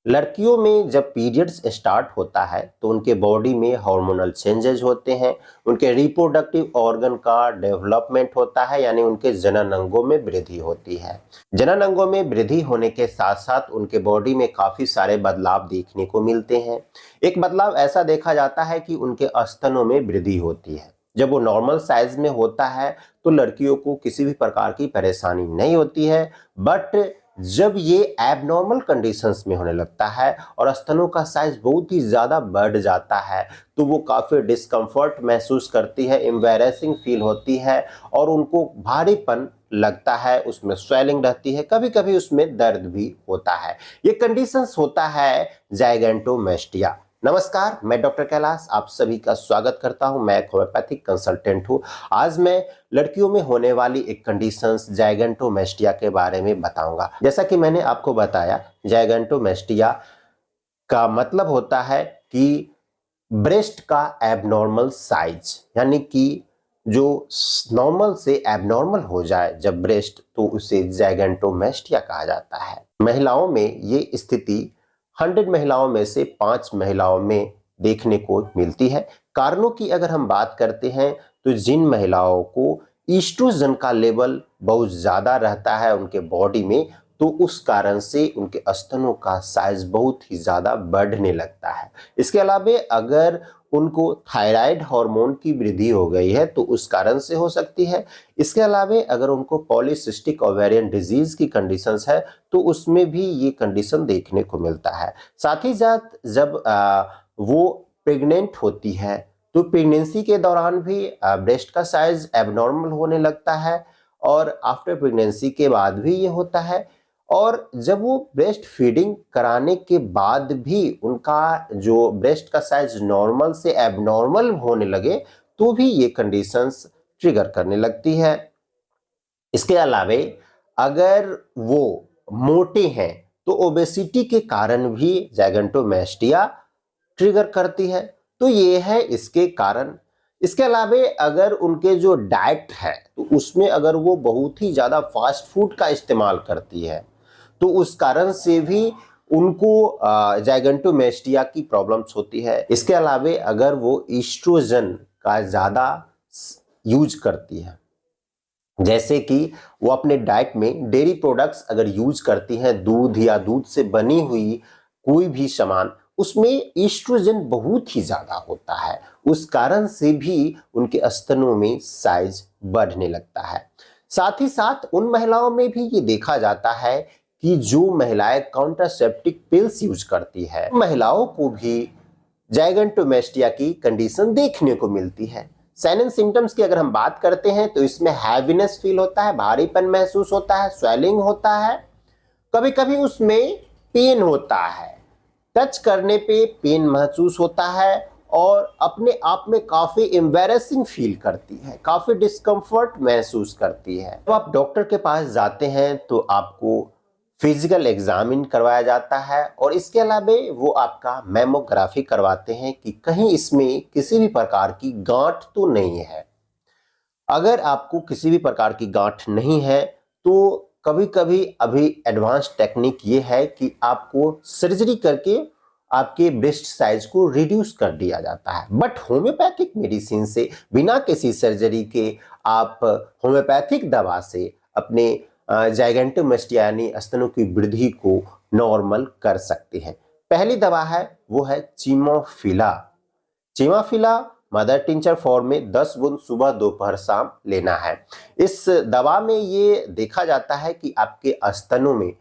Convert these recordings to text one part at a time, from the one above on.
लड़कियों में जब पीरियड्स स्टार्ट होता है तो उनके बॉडी में हार्मोनल चेंजेस होते हैं, उनके रिप्रोडक्टिव ऑर्गन का डेवलपमेंट होता है, यानी उनके जनन अंगों में वृद्धि होती है। जनन अंगों में वृद्धि होने के साथ साथ उनके बॉडी में काफी सारे बदलाव देखने को मिलते हैं। एक बदलाव ऐसा देखा जाता है कि उनके स्तनों में वृद्धि होती है। जब वो नॉर्मल साइज में होता है तो लड़कियों को किसी भी प्रकार की परेशानी नहीं होती है, बट जब ये एबनॉर्मल कंडीशंस में होने लगता है और स्तनों का साइज बहुत ही ज़्यादा बढ़ जाता है तो वो काफ़ी डिस्कम्फर्ट महसूस करती है, एम्बैरेसिंग फील होती है और उनको भारीपन लगता है, उसमें स्वेलिंग रहती है, कभी कभी उसमें दर्द भी होता है। ये कंडीशंस होता है जाइगेंटोमेस्टिया। नमस्कार, मैं डॉक्टर कैलाश आप सभी का स्वागत करता हूं। मैं एक होम्योपैथिक कंसल्टेंट हूं। आज मैं लड़कियों में होने वाली एक कंडीशंस जाइगेंटोमेस्टिया के बारे में बताऊंगा। जैसा कि मैंने आपको बताया, जाइगेंटोमेस्टिया का मतलब होता है कि ब्रेस्ट का एबनॉर्मल साइज, यानी कि जो नॉर्मल से एबनॉर्मल हो जाए जब ब्रेस्ट, तो उसे जाइगेंटोमेस्टिया कहा जाता है। महिलाओं में ये स्थिति 100 महिलाओं में से 5 महिलाओं में देखने को मिलती है। कारणों की अगर हम बात करते हैं तो जिन महिलाओं को ईस्ट्रोजन का लेवल बहुत ज़्यादा रहता है उनके बॉडी में, तो उस कारण से उनके स्तनों का साइज बहुत ही ज़्यादा बढ़ने लगता है। इसके अलावा अगर उनको थायराइड हार्मोन की वृद्धि हो गई है तो उस कारण से हो सकती है। इसके अलावा अगर उनको पॉलीसिस्टिक ओवेरियन डिजीज की कंडीशंस है तो उसमें भी ये कंडीशन देखने को मिलता है। साथ ही साथ जब वो प्रेग्नेंट होती है तो प्रेगनेंसी के दौरान भी ब्रेस्ट का साइज एबनॉर्मल होने लगता है और आफ्टर प्रेगनेंसी के बाद भी ये होता है। और जब वो ब्रेस्ट फीडिंग कराने के बाद भी उनका जो ब्रेस्ट का साइज नॉर्मल से एबनॉर्मल होने लगे तो भी ये कंडीशंस ट्रिगर करने लगती है। इसके अलावे अगर वो मोटे हैं तो ओबेसिटी के कारण भी जाइगेंटोमेस्टिया ट्रिगर करती है। तो ये है इसके कारण। इसके अलावा अगर उनके जो डाइट है तो उसमें अगर वो बहुत ही ज़्यादा फास्ट फूड का इस्तेमाल करती है तो उस कारण से भी उनको जाइगेंटोमेस्टिया की प्रॉब्लम्स होती है। इसके अलावा अगर वो ईस्ट्रोजन का ज़्यादा यूज करती है, जैसे कि वो अपने डाइट में डेयरी प्रोडक्ट्स अगर यूज करती हैं, दूध या दूध से बनी हुई कोई भी सामान, उसमें ईस्ट्रोजन बहुत ही ज़्यादा होता है, उस कारण से भी उनके स्तनों में साइज बढ़ने लगता है। साथ ही साथ उन महिलाओं में भी ये देखा जाता है कि जो महिलाएं कॉन्ट्रासेप्टिव पिल्स यूज करती है, महिलाओं को भी जाइगेंटोमेस्टिया की कंडीशन देखने को मिलती है। साइन एंड सिम्टम्स की अगर हम बात करते हैं तो इसमें हैवीनेस फील होता है, भारीपन महसूस होता है, स्वेलिंग होता है, कभी कभी उसमें पेन होता है, टच करने पे पेन महसूस होता है और अपने आप में काफी एम्बैरेसिंग फील करती है, काफी डिस्कम्फर्ट महसूस करती है। जब आप डॉक्टर के पास जाते हैं तो आपको फिजिकल एग्जामिन करवाया जाता है और इसके अलावा वो आपका मैमोग्राफी करवाते हैं कि कहीं इसमें किसी भी प्रकार की गांठ तो नहीं है। अगर आपको किसी भी प्रकार की गांठ नहीं है तो कभी कभी अभी एडवांस टेक्निक ये है कि आपको सर्जरी करके आपके ब्रेस्ट साइज को रिड्यूस कर दिया जाता है। बट होम्योपैथिक मेडिसिन से बिना किसी सर्जरी के आप होम्योपैथिक दवा से अपने जाइगेंटोमेस्टिया यानी स्तनों की वृद्धि को नॉर्मल कर सकते हैं। पहली दवा है वो है चिमोफिला। चिमोफिला मदर टिंचर फॉर्म में 10 बूंद सुबह दोपहर शाम लेना है। इस दवा में ये देखा जाता है कि आपके स्तनों में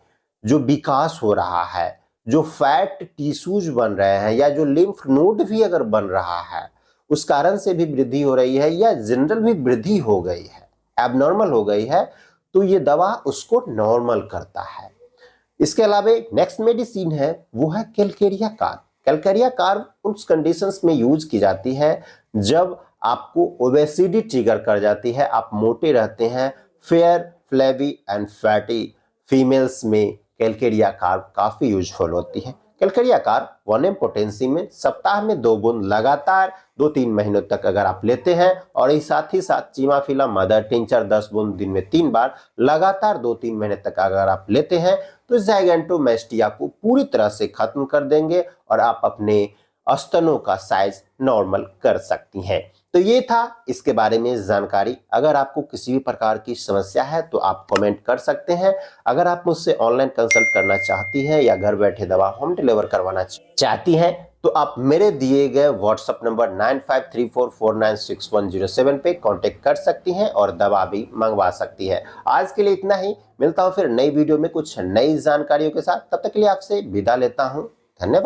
जो विकास हो रहा है, जो फैट टिश्यूज बन रहे हैं या जो लिम्फ नोड भी अगर बन रहा है उस कारण से भी वृद्धि हो रही है या जनरल भी वृद्धि हो गई है, एबनॉर्मल हो गई है, तो ये दवा उसको नॉर्मल करता है। इसके अलावा नेक्स्ट मेडिसिन है वो है कैलकेरिया कार्ब। कैलकेरिया कार्ब उस कंडीशंस में यूज की जाती है जब आपको ओबेसिटी ट्रिगर कर जाती है, आप मोटे रहते हैं, fair flavi and fatty females में कैलकेरिया कार्ब काफ़ी यूजफुल होती है। कैलकेरिया कार्ब 1 mg पोटेंसी में सप्ताह में 2 बूंद लगातार 2-3 महीनों तक अगर आप लेते हैं और इस साथ ही साथ चीमाफिला मदर टिंचर 10 बूंद दिन में 3 बार लगातार 2-3 महीने तक अगर आप लेते हैं तो ज़ाइगैंटोमैस्टिया को पूरी तरह से खत्म कर देंगे और आप अपने स्तनों का साइज नॉर्मल कर सकती हैं। तो ये था इसके बारे में जानकारी। अगर आपको किसी भी प्रकार की समस्या है तो आप कमेंट कर सकते हैं। अगर आप मुझसे ऑनलाइन कंसल्ट करना चाहती हैं या घर बैठे दवा होम डिलीवर करवाना चाहती हैं तो आप मेरे दिए गए व्हाट्सएप नंबर 9534496107 पे कांटेक्ट कर सकती हैं और दवा भी मंगवा सकती है। आज के लिए इतना ही, मिलता हूं फिर नई वीडियो में कुछ नई जानकारियों के साथ। तब तक के लिए आपसे विदा लेता हूं। धन्यवाद।